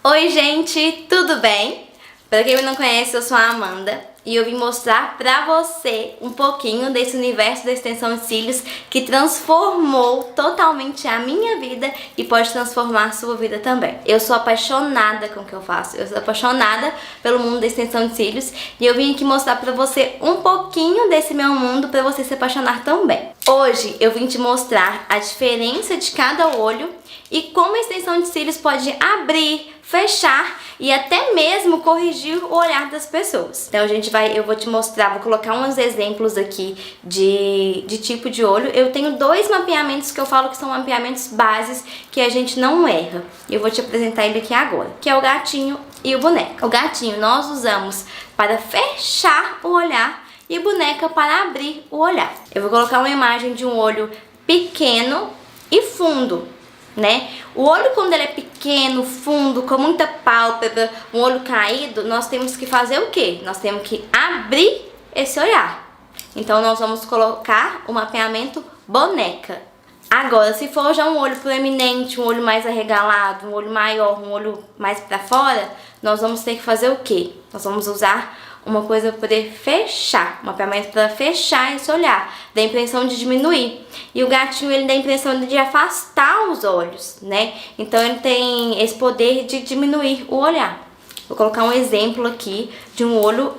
Oi gente, tudo bem? Pra quem não conhece, eu sou a Amanda e eu vim mostrar pra você um pouquinho desse universo da extensão de cílios que transformou totalmente a minha vida e pode transformar a sua vida também. Eu sou apaixonada com o que eu faço, eu sou apaixonada pelo mundo da extensão de cílios e eu vim aqui mostrar pra você um pouquinho desse meu mundo pra você se apaixonar também. Hoje eu vim te mostrar a diferença de cada olho e como a extensão de cílios pode abrir, fechar e até mesmo corrigir o olhar das pessoas. Então eu vou te mostrar, vou colocar uns exemplos aqui de tipo de olho. Eu tenho dois mapeamentos que eu falo que são mapeamentos bases que a gente não erra. E eu vou te apresentar ele aqui agora, que é o gatinho e o boneca. O gatinho nós usamos para fechar o olhar e boneca para abrir o olhar. Eu vou colocar uma imagem de um olho pequeno e fundo, né? O olho, quando ele é pequeno, fundo, com muita pálpebra, um olho caído, nós temos que fazer o quê? Nós temos que abrir esse olhar. Então nós vamos colocar o mapeamento boneca. Agora, se for já um olho proeminente, um olho mais arregalado, um olho maior, um olho mais pra fora, nós vamos ter que fazer o quê? Nós vamos usar uma coisa para poder fechar, um mapeamento para fechar esse olhar, dá a impressão de diminuir. E o gatinho, ele dá a impressão de afastar os olhos, né? Então ele tem esse poder de diminuir o olhar. Vou colocar um exemplo aqui de um olho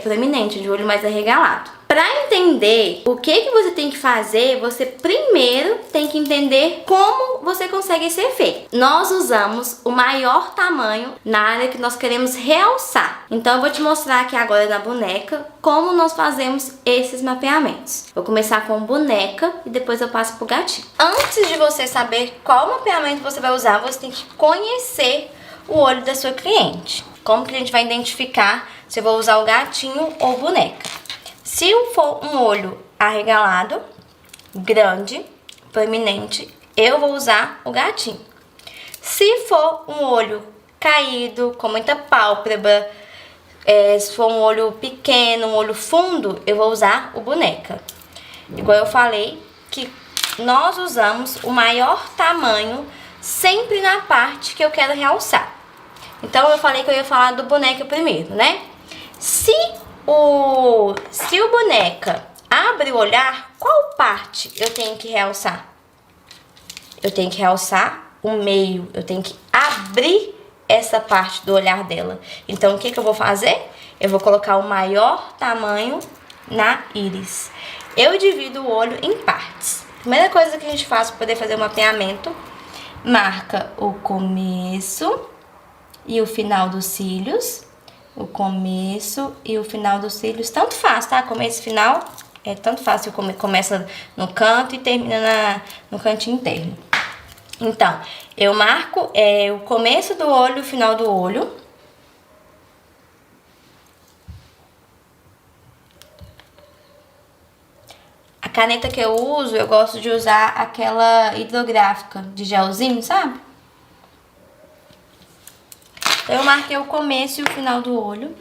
proeminente, de um olho mais arregalado. Para entender o que você tem que fazer, você primeiro tem que entender como você consegue esse efeito. Nós usamos o maior tamanho na área que nós queremos realçar. Então eu vou te mostrar aqui agora na boneca como nós fazemos esses mapeamentos. Vou começar com boneca e depois eu passo pro gatinho. Antes de você saber qual mapeamento você vai usar, você tem que conhecer o olho da sua cliente. Como que a gente vai identificar se eu vou usar o gatinho ou boneca? Se for um olho arregalado, grande, proeminente, eu vou usar o gatinho. Se for um olho caído, com muita pálpebra, se for um olho pequeno, um olho fundo, eu vou usar o boneca. Igual eu falei que nós usamos o maior tamanho sempre na parte que eu quero realçar. Então eu falei que eu ia falar do boneca primeiro, né? Se o boneca abre o olhar, qual parte eu tenho que realçar? Eu tenho que realçar o meio, eu tenho que abrir essa parte do olhar dela. Então o que eu vou fazer? Eu vou colocar o maior tamanho na íris. Eu divido o olho em partes. Primeira coisa que a gente faz para poder fazer o mapeamento, marca o começo e o final dos cílios. O começo e o final dos cílios, tanto faz, tá? Começo e final, tanto faz se começa no canto e termina no cantinho interno. Então, eu marco o começo do olho e o final do olho. A caneta que eu uso, eu gosto de usar aquela hidrográfica de gelzinho, sabe? Então, eu marquei o começo e o final do olho.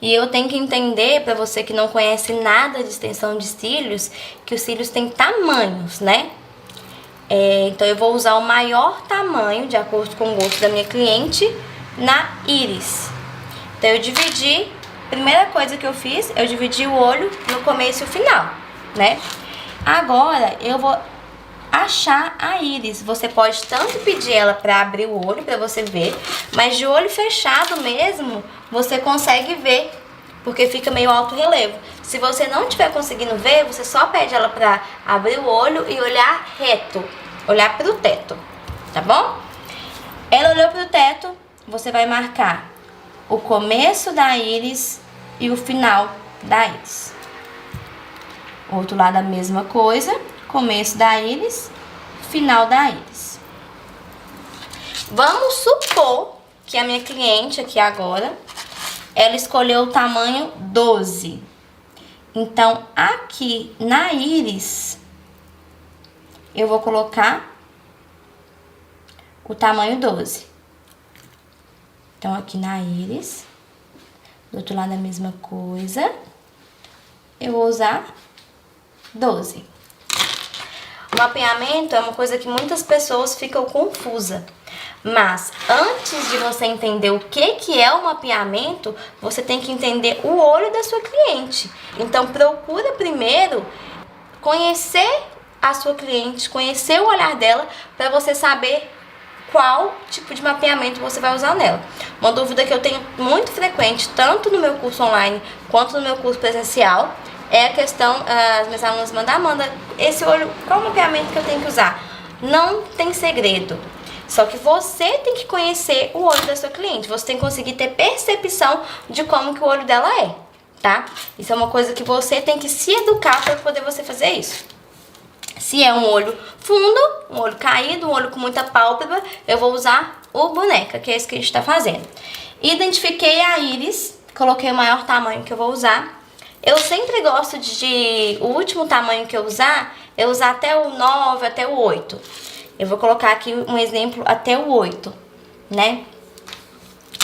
E eu tenho que entender, para você que não conhece nada de extensão de cílios, que os cílios têm tamanhos, né? Então, eu vou usar o maior tamanho, de acordo com o gosto da minha cliente, na íris. Então, eu dividi, primeira coisa que eu fiz, eu dividi o olho no começo e o final, né? Agora, eu vou achar a íris. Você pode tanto pedir ela para abrir o olho para você ver, mas de olho fechado mesmo, você consegue ver, porque fica meio alto relevo. Se você não estiver conseguindo ver, você só pede ela para abrir o olho e olhar reto, olhar para o teto, tá bom? Ela olhou para o teto, você vai marcar o começo da íris e o final da íris. Outro lado a mesma coisa. Começo da íris, final da íris. Vamos supor que a minha cliente aqui agora, ela escolheu o tamanho 12. Então, aqui na íris, eu vou colocar o tamanho 12. Então, aqui na íris, do outro lado a mesma coisa, eu vou usar 12. O mapeamento é uma coisa que muitas pessoas ficam confusas. Mas antes de você entender o que é o mapeamento, você tem que entender o olho da sua cliente. Então procura primeiro conhecer a sua cliente, conhecer o olhar dela, para você saber qual tipo de mapeamento você vai usar nela. Uma dúvida que eu tenho muito frequente, tanto no meu curso online quanto no meu curso presencial, é a questão, as minhas alunas mandam, Amanda, esse olho, qual mapeamento que eu tenho que usar? Não tem segredo. Só que você tem que conhecer o olho da sua cliente, você tem que conseguir ter percepção de como que o olho dela é, tá? Isso é uma coisa que você tem que se educar para poder você fazer isso. Se é um olho fundo, um olho caído, um olho com muita pálpebra, eu vou usar o boneca, que é esse que a gente tá fazendo. Identifiquei a íris, coloquei o maior tamanho que eu vou usar. Eu sempre gosto de o último tamanho que eu usar até o 9, até o 8. Eu vou colocar aqui um exemplo até o 8, né?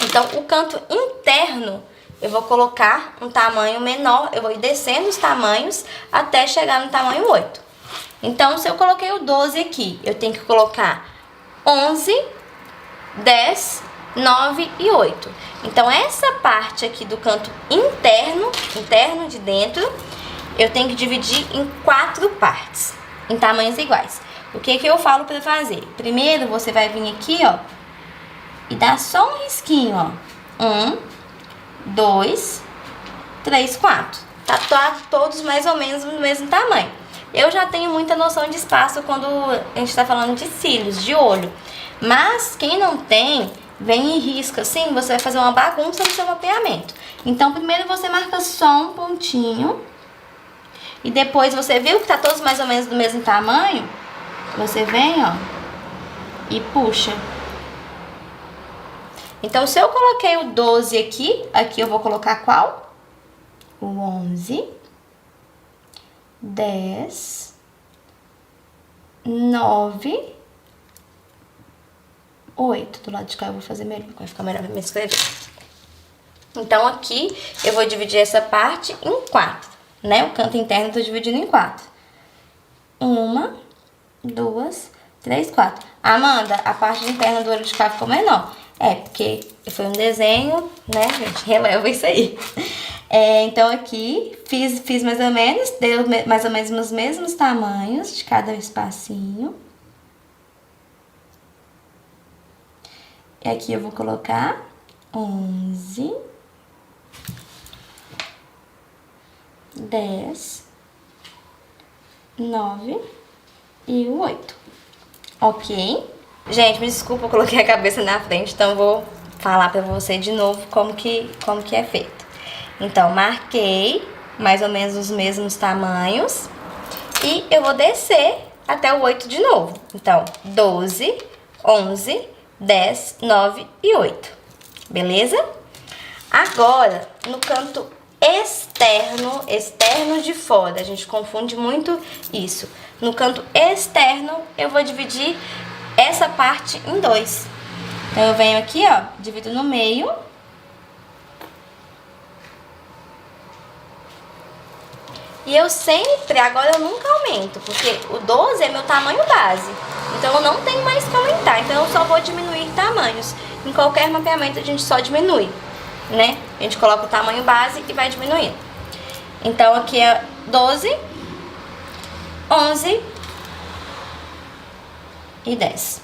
Então, o canto interno, eu vou colocar um tamanho menor, eu vou ir descendo os tamanhos até chegar no tamanho 8. Então, se eu coloquei o 12 aqui, eu tenho que colocar 11, 10, 9 e 8. Então, essa parte aqui do canto interno de dentro, eu tenho que dividir em 4 partes, em tamanhos iguais. O que eu falo pra fazer? Primeiro, você vai vir aqui, ó, e dar só um risquinho, ó. 1, 2, 3, 4. Tá todos mais ou menos do mesmo tamanho. Eu já tenho muita noção de espaço quando a gente tá falando de cílios, de olho. Mas quem não tem, vem e risca assim, você vai fazer uma bagunça no seu mapeamento. Então, primeiro você marca só um pontinho. E depois você viu que tá todos mais ou menos do mesmo tamanho? Você vem, ó, e puxa. Então, se eu coloquei o 12 aqui eu vou colocar qual? O 11, 10, 9, 8. Do lado de cá eu vou fazer melhor, vai ficar melhor pra me escrever. Então, aqui eu vou dividir essa parte em 4, né? O canto interno eu tô dividindo em 4. 1, 2, 3, 4. Amanda, a parte interna do olho de cá ficou menor. É, porque foi um desenho, né, gente? Releva isso aí. Então, aqui, fiz mais ou menos, deu mais ou menos os mesmos tamanhos de cada espacinho. E aqui eu vou colocar 11, 10, 9 e o 8. Ok? Gente, me desculpa, eu coloquei a cabeça na frente, então vou falar pra você de novo como que é feito. Então, marquei mais ou menos os mesmos tamanhos e eu vou descer até o 8 de novo. Então, 12, 11, 10, 9 e 8. Beleza? Agora, no canto externo de fora, a gente confunde muito isso. No canto externo, eu vou dividir essa parte em 2. Então, eu venho aqui, ó, divido no meio. E eu sempre, agora eu nunca aumento, porque o 12 é meu tamanho base. Então, eu não tenho mais que aumentar. Então, eu só vou diminuir tamanhos. Em qualquer mapeamento, a gente só diminui, né? A gente coloca o tamanho base e vai diminuindo. Então, aqui é 12, 11 e 10.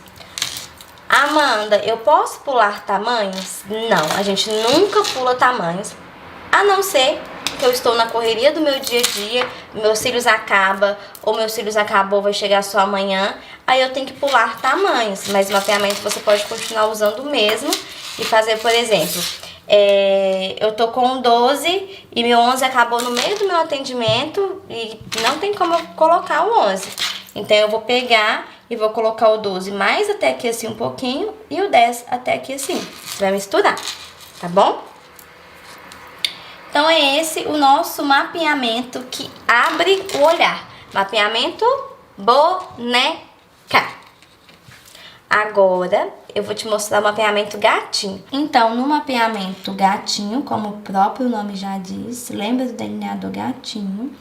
Amanda, eu posso pular tamanhos? Não, a gente nunca pula tamanhos, a não ser que eu estou na correria do meu dia a dia, meus cílios acabam, ou meus cílios acabou, vai chegar só amanhã, aí eu tenho que pular tamanhos, mas o mapeamento você pode continuar usando o mesmo e fazer, por exemplo, eu tô com 12 e meu 11 acabou no meio do meu atendimento e não tem como eu colocar o 11. Então, eu vou pegar e vou colocar o 12 mais até aqui assim um pouquinho e o 10 até aqui assim. Você vai misturar, tá bom? Então, é esse o nosso mapeamento que abre o olhar. Mapeamento boneca. Agora, eu vou te mostrar o mapeamento gatinho. Então, no mapeamento gatinho, como o próprio nome já diz, lembra do delineador gatinho,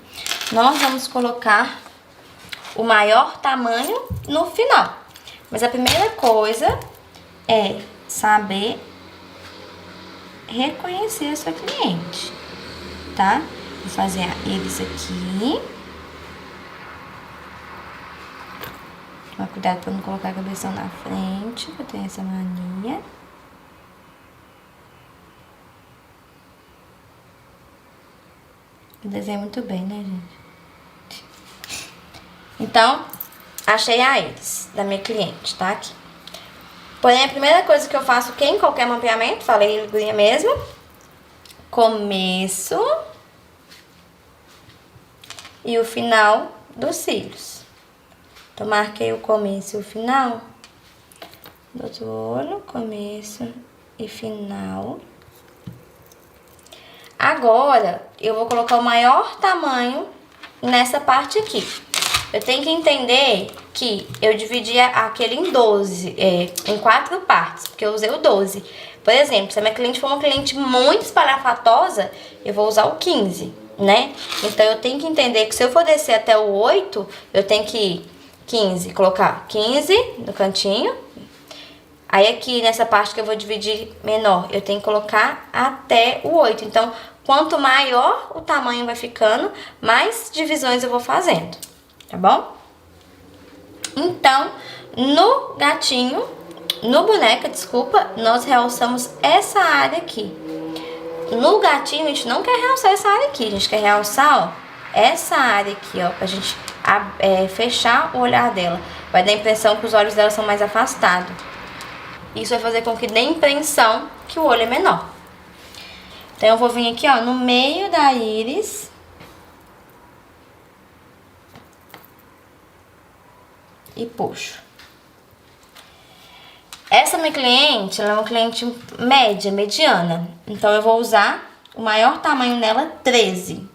nós vamos colocar o maior tamanho no final. Mas a primeira coisa é saber reconhecer a sua cliente, tá? Vou fazer eles aqui. Mas cuidado pra não colocar a cabeça na frente, que eu tenho essa mania. Eu desenho muito bem, né, gente? Então, achei a eles, da minha cliente, tá? Aqui. Porém, a primeira coisa que eu faço em qualquer mapeamento, falei guia mesmo, começo e o final dos cílios. Então, marquei o começo e o final do outro olho, começo e final. Agora, eu vou colocar o maior tamanho nessa parte aqui. Eu tenho que entender que eu dividi aquele em 12, em 4 partes, porque eu usei o 12. Por exemplo, se a minha cliente for uma cliente muito espalhafatosa, eu vou usar o 15, né? Então, eu tenho que entender que se eu for descer até o 8, eu tenho que 15, colocar 15 no cantinho. Aí aqui nessa parte que eu vou dividir menor, eu tenho que colocar até o 8. Então, quanto maior o tamanho vai ficando, mais divisões eu vou fazendo, tá bom? Então, no gatinho, no boneca, desculpa, nós realçamos essa área aqui. No gatinho, a gente não quer realçar essa área aqui, a gente quer realçar, ó, essa área aqui, ó, pra gente fechar o olhar dela. Vai dar a impressão que os olhos dela são mais afastados. Isso vai fazer com que dê a impressão que o olho é menor. Então, eu vou vir aqui, ó, no meio da íris. E puxo. Essa minha cliente, ela é uma cliente média, mediana. Então, eu vou usar o maior tamanho nela, 13.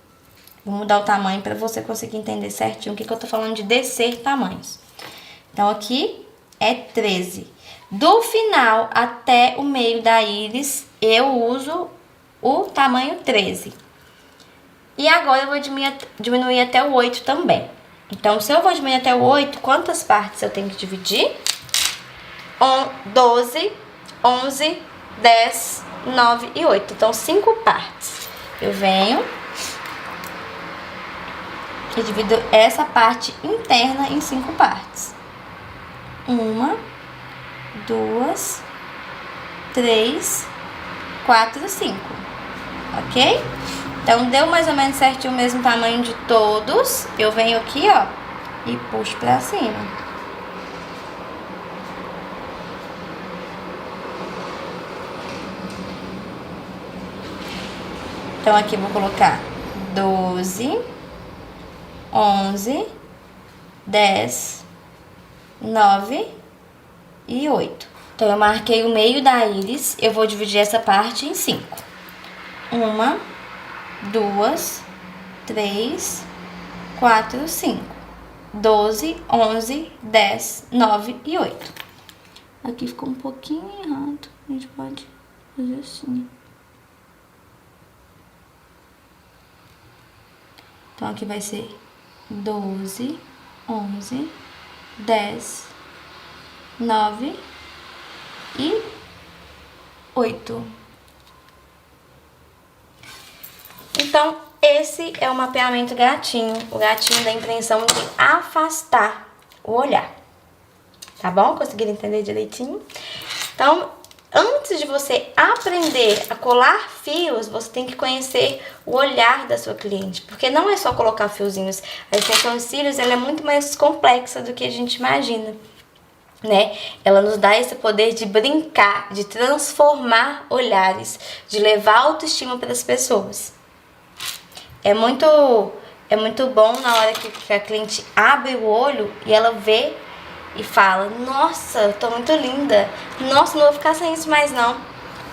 Vou mudar o tamanho para você conseguir entender certinho o que eu tô falando de descer tamanhos. Então, aqui é 13. Do final até o meio da íris, eu uso o tamanho 13. E agora eu vou diminuir até o 8 também. Então, se eu vou diminuir até o 8, quantas partes eu tenho que dividir? 12, 11, 10, 9 e 8. Então, 5 partes. Eu venho e divido essa parte interna em 5 partes. 1, 2, 3, 4, 5. Ok? Então, deu mais ou menos certinho o mesmo tamanho de todos. Eu venho aqui, ó, e puxo pra cima. Então, aqui eu vou colocar 12, 11, 10, 9 e 8. Então, eu marquei o meio da íris. Eu vou dividir essa parte em 5. 1, 2, 3, 4, 5. 12, 11, 10, 9 e 8. Aqui ficou um pouquinho errado. A gente pode fazer assim. Então, aqui vai ser 12, 11, 10, 9 e 8. Então, esse é o mapeamento gatinho. O gatinho dá a intenção de afastar o olhar. Tá bom? Conseguiram entender direitinho? Então, antes de você aprender a colar fios, você tem que conhecer o olhar da sua cliente. Porque não é só colocar fiozinhos. A extensão de cílios, ela é muito mais complexa do que a gente imagina, né? Ela nos dá esse poder de brincar, de transformar olhares, de levar autoestima para as pessoas. É muito bom na hora que a cliente abre o olho e ela vê e fala: nossa, eu tô muito linda, nossa, não vou ficar sem isso mais não.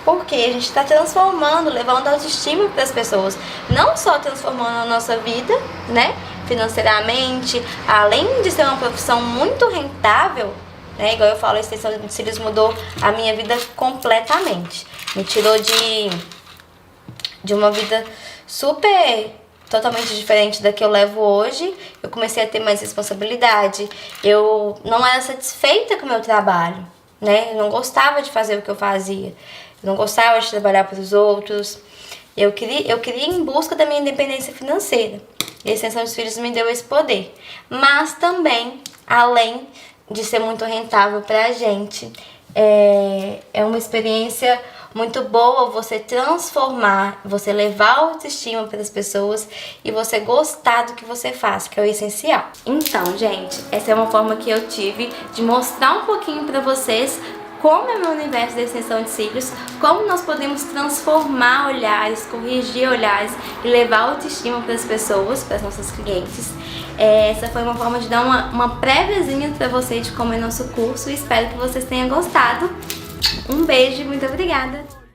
Porque a gente está transformando, levando autoestima para as pessoas. Não só transformando a nossa vida, né, financeiramente, além de ser uma profissão muito rentável, né, igual eu falo, a extensão de cílios mudou a minha vida completamente. Me tirou de uma vida totalmente diferente da que eu levo hoje. Eu comecei a ter mais responsabilidade. Eu não era satisfeita com o meu trabalho, né? Eu não gostava de fazer o que eu fazia. Eu não gostava de trabalhar para os outros. Eu queria ir em busca da minha independência financeira. E a extensão de filhos me deu esse poder. Mas também, além de ser muito rentável pra gente, é uma experiência muito boa você transformar, você levar a autoestima para as pessoas e você gostar do que você faz, que é o essencial. Então, gente, essa é uma forma que eu tive de mostrar um pouquinho para vocês como é o meu universo da extensão de cílios, como nós podemos transformar olhares, corrigir olhares e levar autoestima para as pessoas, para as nossas clientes. Essa foi uma forma de dar uma préviazinha para você de como é nosso curso e espero que vocês tenham gostado. Um beijo e muito obrigada!